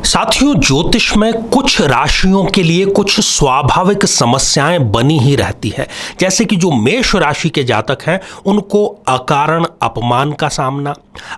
साथियों, ज्योतिष में कुछ राशियों के लिए कुछ स्वाभाविक समस्याएं बनी ही रहती है। जैसे कि जो मेष राशि के जातक हैं उनको अकारण अपमान का सामना,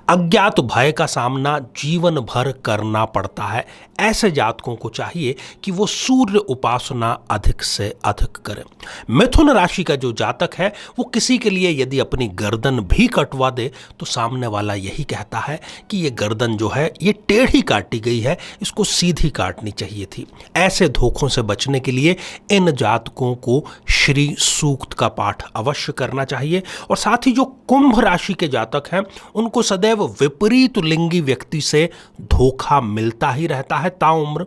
अज्ञात भय का सामना जीवन भर करना पड़ता है। ऐसे जातकों को चाहिए कि वो सूर्य उपासना अधिक से अधिक करें। मिथुन राशि का जो जातक है वो किसी के लिए यदि अपनी गर्दन भी कटवा दे तो सामने वाला यही कहता है कि ये गर्दन जो है ये टेढ़ी काटी गई है, इसको सीधी काटनी चाहिए थी। ऐसे धोखों से बचने के लिए इन जातकों को श्री सूक्त का पाठ अवश्य करना चाहिए। और साथ ही जो कुंभ राशि के जातक हैं उनको सदैव विपरीत लिंगी व्यक्ति से धोखा मिलता ही रहता है। ताउम्र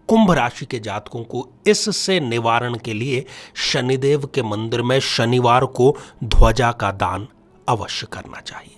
कुंभ राशि के जातकों को इससे निवारण के लिए शनिदेव के मंदिर में शनिवार को ध्वजा का दान अवश्य करना चाहिए।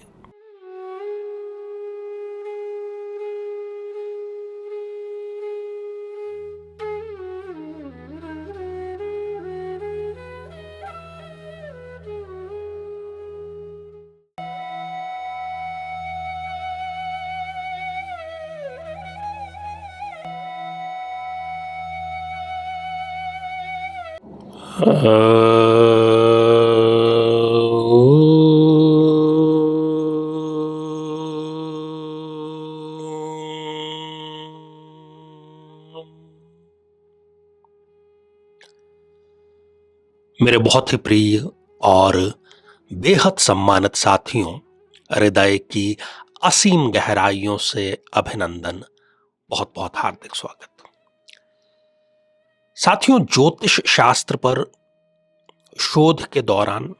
मेरे बहुत ही प्रिय और बेहद सम्मानित साथियों, हृदय की असीम गहराइयों से अभिनंदन, बहुत बहुत हार्दिक स्वागत। साथियों, ज्योतिष शास्त्र पर शोध के दौरान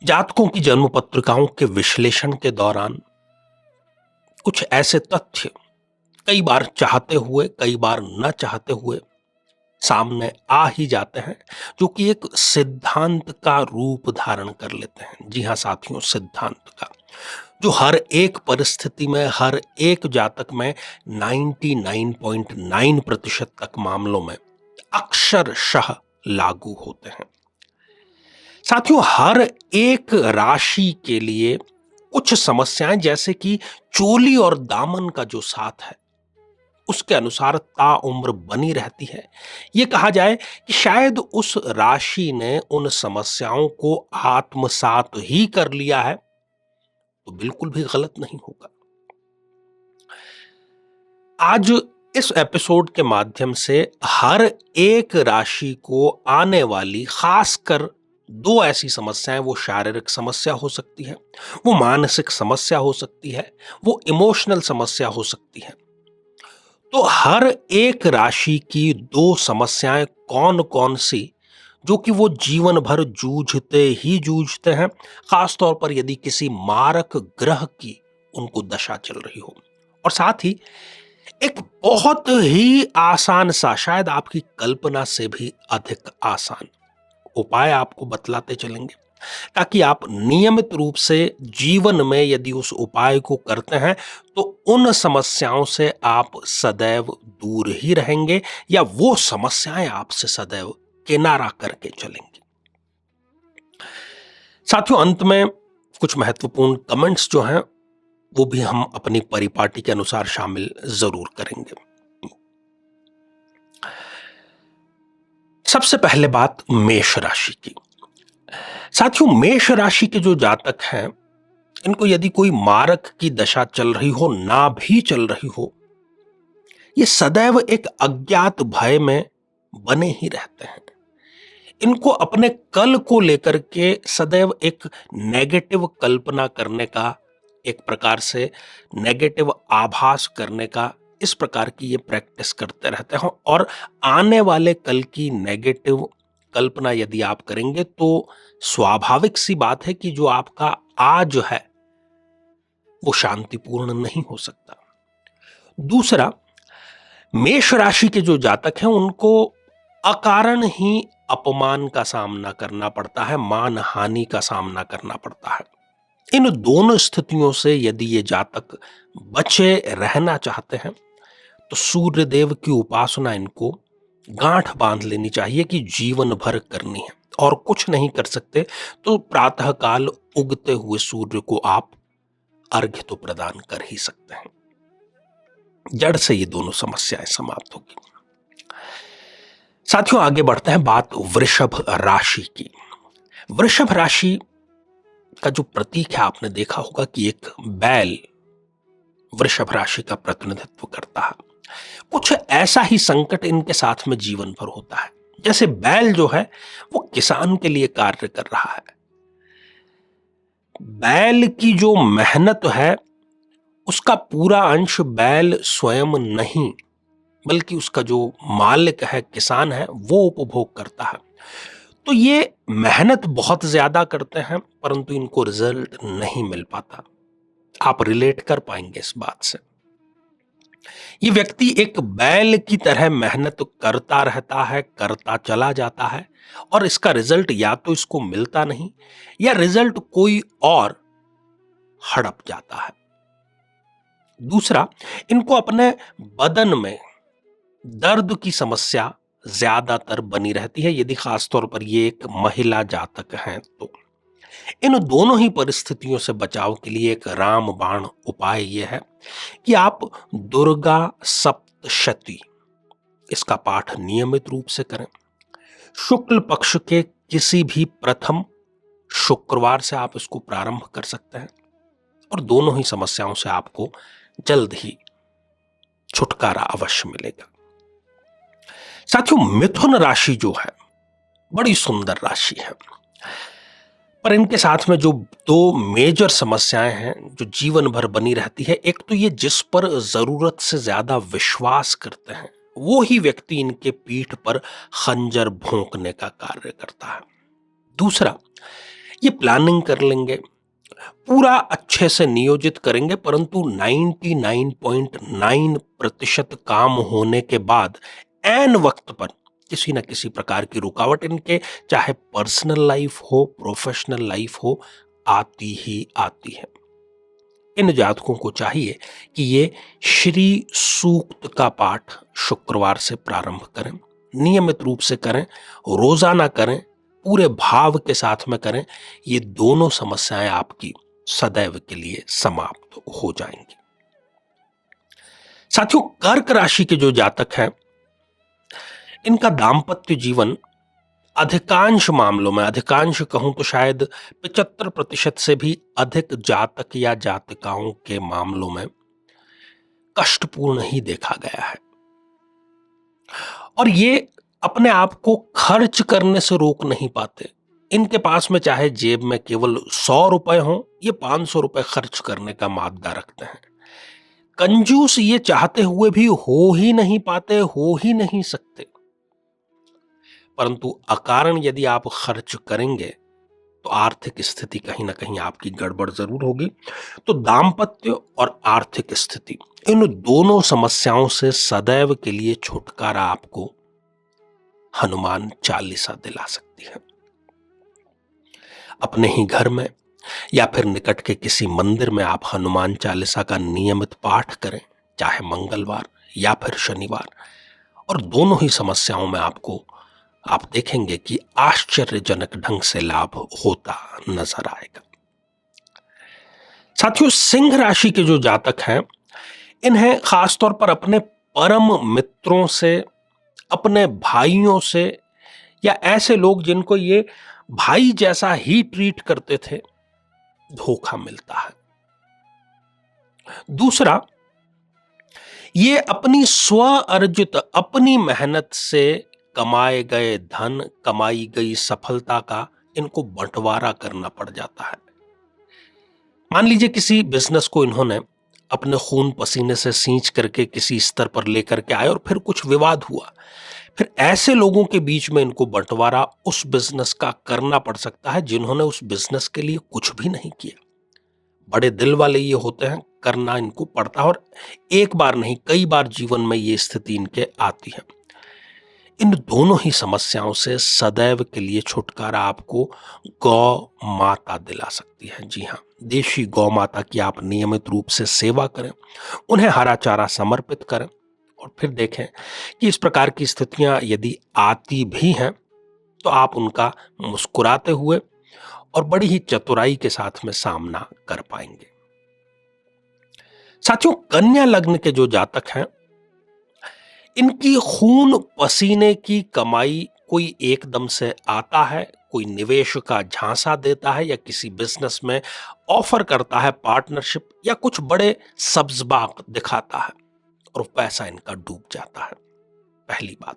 जातकों की जन्म पत्रिकाओं के विश्लेषण के दौरान कुछ ऐसे तथ्य कई बार चाहते हुए कई बार न चाहते हुए सामने आ ही जाते हैं, जो कि एक सिद्धांत का रूप धारण कर लेते हैं। जी हां साथियों, सिद्धांत का, जो हर एक परिस्थिति में हर एक जातक में 99.9% तक मामलों में अक्षरशः लागू होते हैं। साथियों, हर एक राशि के लिए कुछ समस्याएं, जैसे कि चोली और दामन का जो साथ है उसके अनुसार ताउम्र बनी रहती है। यह कहा जाए कि शायद उस राशि ने उन समस्याओं को आत्मसात ही कर लिया है तो बिल्कुल भी गलत नहीं होगा। आज इस एपिसोड के माध्यम से हर एक राशि को आने वाली खासकर दो ऐसी समस्याएं, वो शारीरिक समस्या हो सकती है, वो मानसिक समस्या हो सकती है, वो इमोशनल समस्या हो सकती है। तो हर एक राशि की दो समस्याएं कौन कौन सी, जो कि वो जीवन भर जूझते हैं, खासतौर पर यदि किसी मारक ग्रह की उनको दशा चल रही हो। और साथ ही एक बहुत ही आसान सा, शायद आपकी कल्पना से भी अधिक आसान उपाय आपको बतलाते चलेंगे, ताकि आप नियमित रूप से जीवन में यदि उस उपाय को करते हैं तो उन समस्याओं से आप सदैव दूर ही रहेंगे, या वो समस्याएं आपसे सदैव किनारा करके चलेंगी। साथियों, अंत में कुछ महत्वपूर्ण कमेंट्स जो हैं वो भी हम अपनी परिपाटी के अनुसार शामिल जरूर करेंगे। सबसे पहले बात मेष राशि की। साथियों, मेष राशि के जो जातक हैं इनको यदि कोई मारक की दशा चल रही हो, ना भी चल रही हो, ये सदैव एक अज्ञात भय में बने ही रहते हैं। इनको अपने कल को लेकर के सदैव एक नेगेटिव कल्पना करने का, एक प्रकार से नेगेटिव आभास करने का, इस प्रकार की ये प्रैक्टिस करते रहते हैं। और आने वाले कल की नेगेटिव कल्पना यदि आप करेंगे तो स्वाभाविक सी बात है कि जो आपका आज है वो शांतिपूर्ण नहीं हो सकता। दूसरा, मेष राशि के जो जातक हैं उनको अकारण ही अपमान का सामना करना पड़ता है, मान हानि का सामना करना पड़ता है। इन दोनों स्थितियों से यदि ये जातक बचे रहना चाहते हैं तो सूर्य देव की उपासना इनको गांठ बांध लेनी चाहिए कि जीवन भर करनी है। और कुछ नहीं कर सकते तो प्रातःकाल उगते हुए सूर्य को आप अर्घ्य तो प्रदान कर ही सकते हैं। जड़ से ये दोनों समस्याएं समाप्त होगी। साथियों, आगे बढ़ते हैं, बात वृषभ राशि की। वृषभ राशि का जो प्रतीक है, आपने देखा होगा कि एक बैल वृषभ राशि का प्रतिनिधित्व करता है। कुछ ऐसा ही संकट इनके साथ में जीवन भर होता है। जैसे बैल जो है वो किसान के लिए कार्य कर रहा है, बैल की जो मेहनत है उसका पूरा अंश बैल स्वयं नहीं, बल्कि उसका जो मालिक है, किसान है, वो उपभोग करता है। तो ये मेहनत बहुत ज्यादा करते हैं, परंतु इनको रिजल्ट नहीं मिल पाता। आप रिलेट कर पाएंगे इस बात से। ये व्यक्ति एक बैल की तरह मेहनत करता रहता है, करता चला जाता है, और इसका रिजल्ट या तो इसको मिलता नहीं, या रिजल्ट कोई और हड़प जाता है। दूसरा, इनको अपने बदन में दर्द की समस्या ज्यादातर बनी रहती है, यदि खासतौर पर ये एक महिला जातक हैं तो। इन दोनों ही परिस्थितियों से बचाव के लिए एक रामबाण उपाय यह है कि आप दुर्गा सप्तशती इसका पाठ नियमित रूप से करें। शुक्ल पक्ष के किसी भी प्रथम शुक्रवार से आप इसको प्रारंभ कर सकते हैं, और दोनों ही समस्याओं से आपको जल्द ही छुटकारा अवश्य मिलेगा। साथियों, मिथुन राशि जो है बड़ी सुंदर राशि है, पर इनके साथ में जो दो मेजर समस्याएं हैं जो जीवन भर बनी रहती है, एक तो ये जिस पर जरूरत से ज्यादा विश्वास करते हैं वो ही व्यक्ति इनके पीठ पर खंजर भोंकने का कार्य करता है। दूसरा, ये प्लानिंग कर लेंगे, पूरा अच्छे से नियोजित करेंगे, परंतु 99.9% काम होने के बाद ऐन वक्त पर किसी न किसी प्रकार की रुकावट इनके, चाहे पर्सनल लाइफ हो, प्रोफेशनल लाइफ हो, आती ही आती है। इन जातकों को चाहिए कि ये श्री सूक्त का पाठ शुक्रवार से प्रारंभ करें, नियमित रूप से करें, रोजाना करें, पूरे भाव के साथ में करें। ये दोनों समस्याएं आपकी सदैव के लिए समाप्त हो जाएंगी। साथियों, कर्क राशि के जो जातक हैं, इनका दाम्पत्य जीवन अधिकांश मामलों में, अधिकांश कहूं तो शायद 75% से भी अधिक जातक या जातिकाओं के मामलों में कष्टपूर्ण ही देखा गया है। और ये अपने आप को खर्च करने से रोक नहीं पाते। इनके पास में चाहे जेब में केवल 100 रुपए हो, ये 500 रुपए खर्च करने का मादा रखते हैं। कंजूस ये चाहते हुए भी हो ही नहीं पाते, हो ही नहीं सकते। परंतु अकारण यदि आप खर्च करेंगे तो आर्थिक स्थिति कहीं ना कहीं आपकी गड़बड़ जरूर होगी। तो दाम्पत्य और आर्थिक स्थिति, इन दोनों समस्याओं से सदैव के लिए छुटकारा आपको हनुमान चालीसा दिला सकती है। अपने ही घर में या फिर निकट के किसी मंदिर में आप हनुमान चालीसा का नियमित पाठ करें, चाहे मंगलवार या फिर शनिवार, और दोनों ही समस्याओं में आपको, आप देखेंगे कि आश्चर्यजनक ढंग से लाभ होता नजर आएगा। साथियों, सिंह राशि के जो जातक हैं, इन्हें खासतौर पर अपने परम मित्रों से, अपने भाइयों से, या ऐसे लोग जिनको ये भाई जैसा ही ट्रीट करते थे, धोखा मिलता है। दूसरा, ये अपनी स्व अर्जित, अपनी मेहनत से कमाए गए धन, कमाई गई सफलता का इनको बंटवारा करना पड़ जाता है। मान लीजिए किसी बिजनेस को इन्होंने अपने खून पसीने से सींच करके किसी स्तर पर लेकर के आए, और फिर कुछ विवाद हुआ, फिर ऐसे लोगों के बीच में इनको बंटवारा उस बिजनेस का करना पड़ सकता है जिन्होंने उस बिजनेस के लिए कुछ भी नहीं किया। बड़े दिल वाले ये होते हैं, करना इनको पड़ता है, और एक बार नहीं कई बार जीवन में ये स्थिति इनके आती है। इन दोनों ही समस्याओं से सदैव के लिए छुटकारा आपको गौ माता दिला सकती है। जी हाँ, देशी गौ माता की आप नियमित रूप से सेवा करें, उन्हें हरा चारा समर्पित करें, और फिर देखें कि इस प्रकार की स्थितियां यदि आती भी हैं तो आप उनका मुस्कुराते हुए और बड़ी ही चतुराई के साथ में सामना कर पाएंगे। साथियों, कन्या लग्न के जो जातक हैं, इनकी खून पसीने की कमाई कोई एकदम से आता है, कोई निवेश का झांसा देता है या किसी बिजनेस में ऑफर करता है पार्टनरशिप, या कुछ बड़े सब्ज़बाग दिखाता है और पैसा इनका डूब जाता है। पहली बात।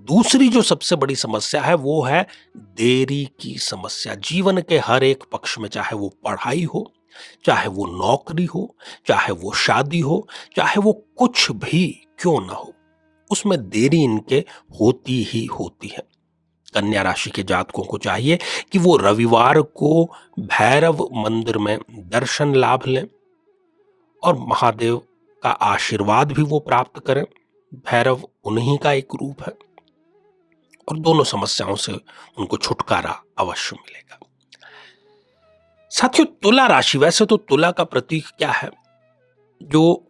दूसरी जो सबसे बड़ी समस्या है वो है देरी की समस्या। जीवन के हर एक पक्ष में, चाहे वो पढ़ाई हो, चाहे वो नौकरी हो, चाहे वो शादी हो, चाहे वो कुछ भी क्यों ना हो, उसमें देरी इनके होती ही होती है। कन्या राशि के जातकों को चाहिए कि वो रविवार को भैरव मंदिर में दर्शन लाभ लें और महादेव का आशीर्वाद भी वो प्राप्त करें। भैरव उन्हीं का एक रूप है और दोनों समस्याओं से उनको छुटकारा अवश्य मिलेगा। साथियों, तुला राशि, वैसे तो तुला का प्रतीक क्या है? जो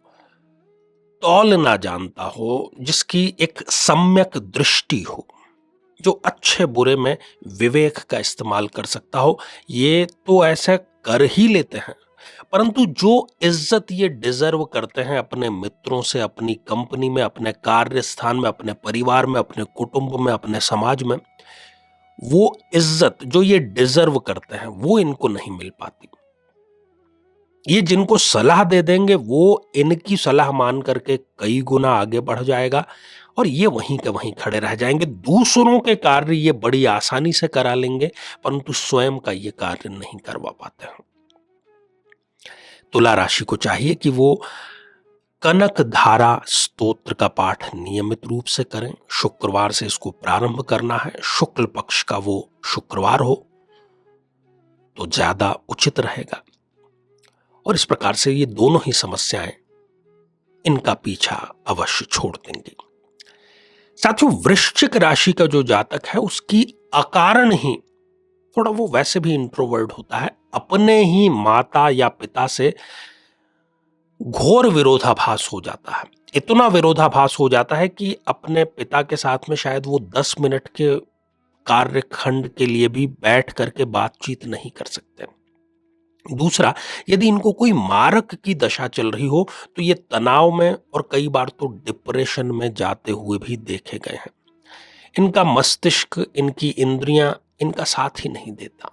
तौल ना जानता हो, जिसकी एक सम्यक दृष्टि हो, जो अच्छे बुरे में विवेक का इस्तेमाल कर सकता हो। ये तो ऐसा कर ही लेते हैं, परंतु जो इज्जत ये डिजर्व करते हैं अपने मित्रों से, अपनी कंपनी में, अपने कार्य स्थान में, अपने परिवार में, अपने कुटुंब में, अपने समाज में, वो इज्जत जो ये डिजर्व करते हैं वो इनको नहीं मिल पाती। ये जिनको सलाह दे देंगे वो इनकी सलाह मान करके कई गुना आगे बढ़ जाएगा और ये वहीं के वहीं खड़े रह जाएंगे। दूसरों के कार्य ये बड़ी आसानी से करा लेंगे, परंतु स्वयं का ये कार्य नहीं करवा पाते हैं। तुला राशि को चाहिए कि वो कनक धारा स्तोत्र का पाठ नियमित रूप से करें। शुक्रवार से इसको प्रारंभ करना है। शुक्ल पक्ष का वो शुक्रवार हो तो ज्यादा उचित रहेगा और इस प्रकार से ये दोनों ही समस्याएं इनका पीछा अवश्य छोड़ देंगी। साथियों, वृश्चिक राशि का जो जातक है उसकी अकारण ही, थोड़ा वो वैसे भी इंट्रोवर्ट होता है, अपने ही माता या पिता से घोर विरोधाभास हो जाता है। इतना विरोधाभास हो जाता है कि अपने पिता के साथ में शायद वो 10 मिनट के कार्यखंड के लिए भी बैठ करके बातचीत नहीं कर सकते। दूसरा, यदि इनको कोई मारक की दशा चल रही हो तो ये तनाव में और कई बार तो डिप्रेशन में जाते हुए भी देखे गए हैं। इनका मस्तिष्क, इनकी इंद्रियां इनका साथ ही नहीं देता।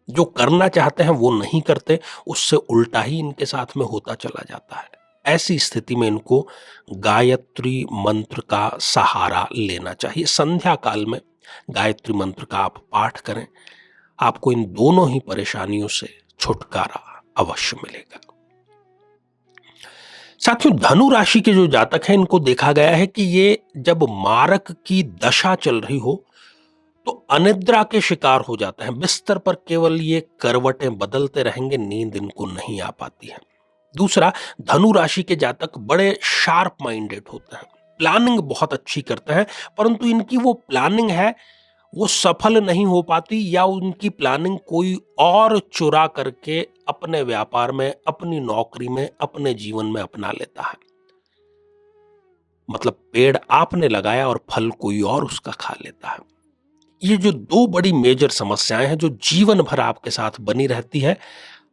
जो करना चाहते हैं वो नहीं करते, उससे उल्टा ही इनके साथ में होता चला जाता है। ऐसी स्थिति में इनको गायत्री मंत्र का सहारा लेना चाहिए। संध्या काल में गायत्री मंत्र का आप पाठ करें, आपको इन दोनों ही परेशानियों से छुटकारा अवश्य मिलेगा। साथियों, धनु राशि के जो जातक हैं इनको देखा गया है कि ये जब मारक की दशा चल रही हो तो अनिद्रा के शिकार हो जाते हैं। बिस्तर पर केवल ये करवटें बदलते रहेंगे, नींद इनको नहीं आ पाती है। दूसरा, धनु राशि के जातक बड़े शार्प माइंडेड होते हैं, प्लानिंग बहुत अच्छी करते हैं, परंतु इनकी वो प्लानिंग है वो सफल नहीं हो पाती, या उनकी प्लानिंग कोई और चुरा करके अपने व्यापार में, अपनी नौकरी में, अपने जीवन में अपना लेता है। मतलब पेड़ आपने लगाया और फल कोई और उसका खा लेता है। ये जो दो बड़ी मेजर समस्याएं हैं जो जीवन भर आपके साथ बनी रहती है,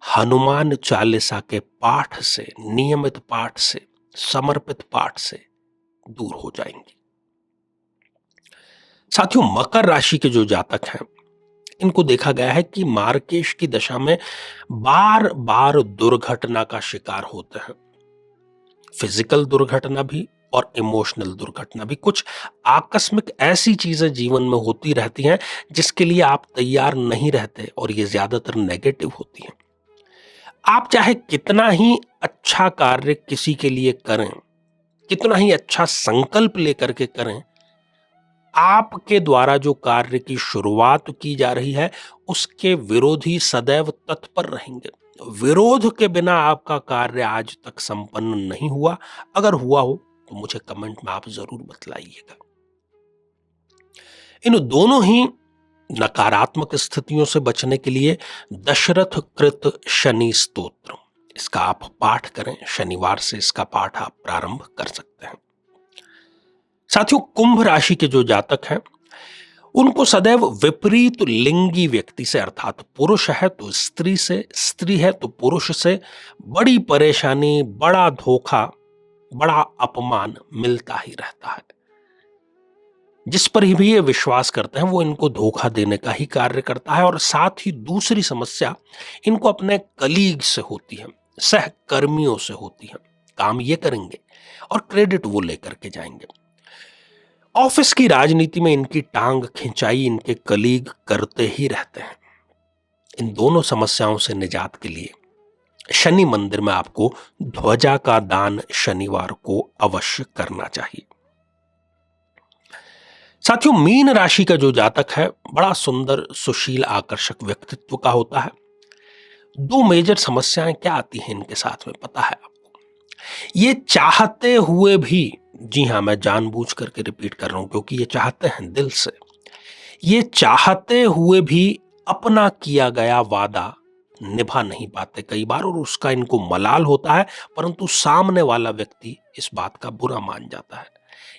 हनुमान चालीसा के पाठ से, नियमित पाठ से, समर्पित पाठ से दूर हो जाएंगी। साथियों, मकर राशि के जो जातक हैं इनको देखा गया है कि मार्केश की दशा में बार बार दुर्घटना का शिकार होते हैं। फिजिकल दुर्घटना भी और इमोशनल दुर्घटना भी। कुछ आकस्मिक ऐसी चीजें जीवन में होती रहती हैं जिसके लिए आप तैयार नहीं रहते और ये ज्यादातर नेगेटिव होती हैं। आप चाहे कितना ही अच्छा कार्य किसी के लिए करें, कितना ही अच्छा संकल्प लेकर के करें, आपके द्वारा जो कार्य की शुरुआत की जा रही है उसके विरोधी सदैव तत्पर रहेंगे। विरोध के बिना आपका कार्य आज तक संपन्न नहीं हुआ। अगर हुआ हो तो मुझे कमेंट में आप जरूर बतलाइएगा। इन दोनों ही नकारात्मक स्थितियों से बचने के लिए दशरथ कृत शनि स्तोत्र, इसका आप पाठ करें। शनिवार से इसका पाठ आप प्रारंभ कर सकते हैं। साथियों, कुंभ राशि के जो जातक हैं उनको सदैव विपरीत लिंगी व्यक्ति से, अर्थात पुरुष है तो स्त्री से, स्त्री है तो पुरुष से बड़ी परेशानी, बड़ा धोखा, बड़ा अपमान मिलता ही रहता है। जिस पर ही भी ये विश्वास करते हैं वो इनको धोखा देने का ही कार्य करता है। और साथ ही दूसरी समस्या इनको अपने कलीग से होती है, सहकर्मियों से होती है। काम ये करेंगे और क्रेडिट वो लेकर के जाएंगे। ऑफिस की राजनीति में इनकी टांग खिंचाई इनके कलीग करते ही रहते हैं। इन दोनों समस्याओं से निजात के लिए शनि मंदिर में आपको ध्वजा का दान शनिवार को अवश्य करना चाहिए। साथियों, मीन राशि का जो जातक है बड़ा सुंदर, सुशील, आकर्षक व्यक्तित्व का होता है। दो मेजर समस्याएं क्या आती हैं इनके साथ में पता है आपको? ये चाहते हुए भी, जी हां, मैं जानबूझ करके रिपीट कर रहा हूं क्योंकि ये चाहते हैं दिल से, ये चाहते हुए भी अपना किया गया वादा निभा नहीं पाते कई बार, और उसका इनको मलाल होता है। परंतु सामने वाला व्यक्ति इस बात का बुरा मान जाता है।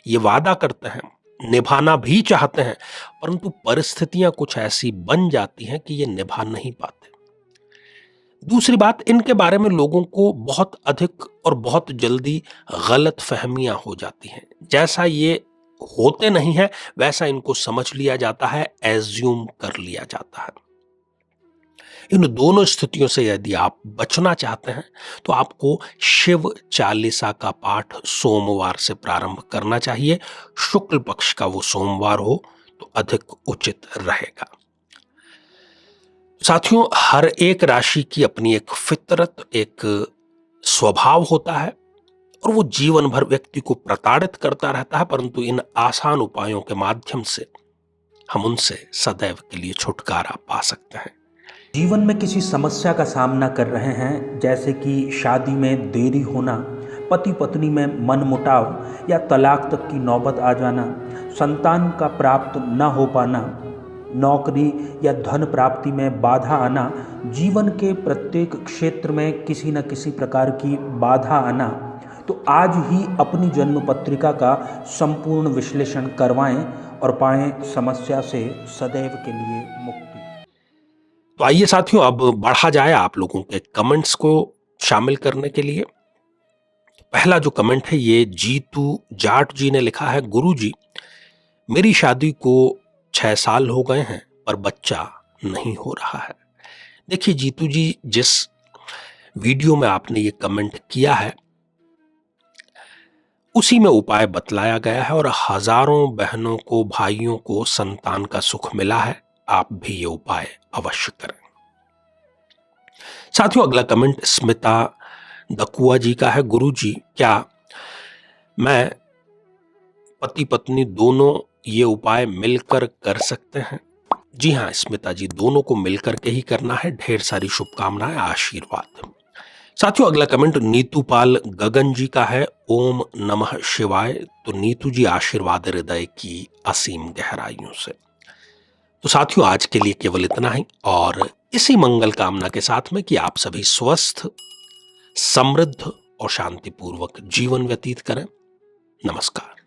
ये वादा करते हैं, निभाना भी चाहते हैं, परंतु परिस्थितियां कुछ ऐसी बन जाती हैं कि ये निभा नहीं पाते। दूसरी बात, इनके बारे में लोगों को बहुत अधिक और बहुत जल्दी गलत फहमियां हो जाती हैं। जैसा ये होते नहीं है वैसा इनको समझ लिया जाता है, एज्यूम कर लिया जाता है। इन दोनों स्थितियों से यदि आप बचना चाहते हैं तो आपको शिव चालीसा का पाठ सोमवार से प्रारंभ करना चाहिए। शुक्ल पक्ष का वो सोमवार हो तो अधिक उचित रहेगा। साथियों, हर एक राशि की अपनी एक फितरत, एक स्वभाव होता है और वो जीवन भर व्यक्ति को प्रताड़ित करता रहता है, परंतु इन आसान उपायों के माध्यम से हम उनसे सदैव के लिए छुटकारा पा सकते हैं। जीवन में किसी समस्या का सामना कर रहे हैं, जैसे कि शादी में देरी होना, पति पत्नी में मनमुटाव या तलाक तक की नौबत आ जाना, संतान का प्राप्त न हो पाना, नौकरी या धन प्राप्ति में बाधा आना, जीवन के प्रत्येक क्षेत्र में किसी न किसी प्रकार की बाधा आना, तो आज ही अपनी जन्म पत्रिका का संपूर्ण विश्लेषण करवाएं और पाएं समस्या से सदैव के लिए मुक्ति। तो आइए साथियों, अब बढ़ा जाए आप लोगों के कमेंट्स को शामिल करने के लिए। पहला जो कमेंट है ये जीतू जाट जी ने लिखा है, गुरु जी, मेरी शादी को 6 साल हो गए हैं पर बच्चा नहीं हो रहा है। देखिए जीतू जी, जिस वीडियो में आपने ये कमेंट किया है उसी में उपाय बतलाया गया है और हजारों बहनों को, भाइयों को संतान का सुख मिला है। आप भी ये उपाय अवश्य करें। साथियों, अगला कमेंट स्मिता दकुआ जी का है, गुरु जी, क्या मैं पति पत्नी दोनों ये उपाय मिलकर कर सकते हैं? जी हां स्मिता जी, दोनों को मिलकर के ही करना है। ढेर सारी शुभकामनाएं, आशीर्वाद। साथियों, अगला कमेंट नीतूपाल गगन जी का है, ओम नमः शिवाय। तो नीतू जी, आशीर्वाद हृदय की असीम गहराइयों से। तो साथियों, आज के लिए केवल इतना ही और इसी मंगल कामना के साथ में कि आप सभी स्वस्थ, समृद्ध और शांतिपूर्वक जीवन व्यतीत करें। नमस्कार।